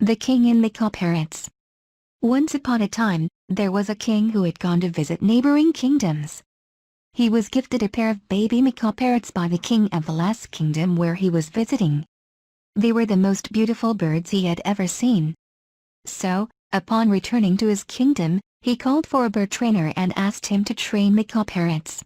The King and Macaw Parrots. Once upon a time, there was a king who had gone to visit neighboring kingdoms. He was gifted a pair of baby macaw parrots by the king of the last kingdom where he was visiting. They were the most beautiful birds he had ever seen. So, upon returning to his kingdom, he called for a bird trainer and asked him to train macaw parrots.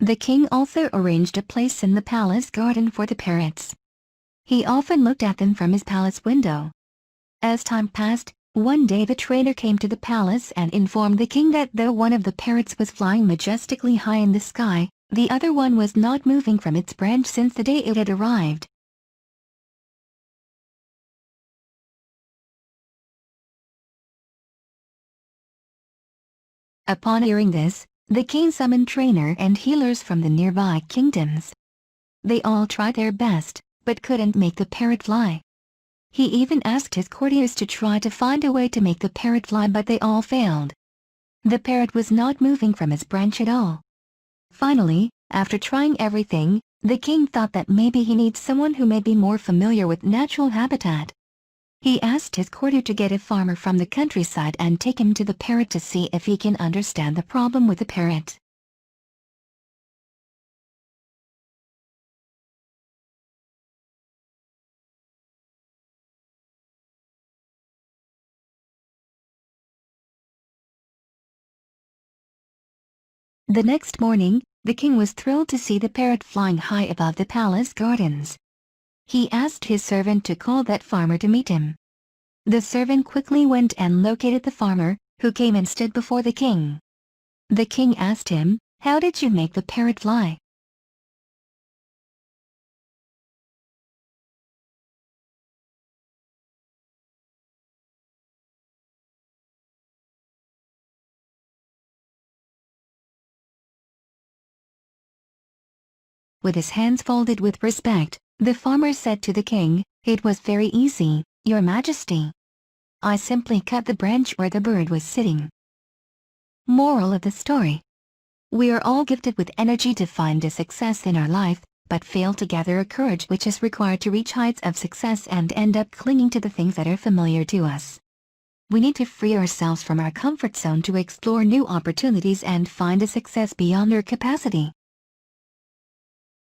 The king also arranged a place in the palace garden for the parrots. He often looked at them from his palace window. As time passed, one day the trainer came to the palace and informed the king that though one of the parrots was flying majestically high in the sky, the other one was not moving from its branch since the day it had arrived. Upon hearing this, the king summoned trainer and healers from the nearby kingdoms. They all tried their best, but couldn't make the parrot fly. He even asked his courtiers to try to find a way to make the parrot fly, but they all failed. The parrot was not moving from its branch at all. Finally, after trying everything, the king thought that maybe he needs someone who may be more familiar with natural habitat. He asked his courtier to get a farmer from the countryside and take him to the parrot to see if he can understand the problem with the parrot. The next morning, the king was thrilled to see the parrot flying high above the palace gardens. He asked his servant to call that farmer to meet him. The servant quickly went and located the farmer, who came and stood before the king. The king asked him, "How did you make the parrot fly?" With his hands folded with respect, the farmer said to the king, "It was very easy, Your Majesty. I simply cut the branch where the bird was sitting." Moral of the story: we are all gifted with energy to find a success in our life, but fail to gather a courage which is required to reach heights of success and end up clinging to the things that are familiar to us. We need to free ourselves from our comfort zone to explore new opportunities and find a success beyond our capacity.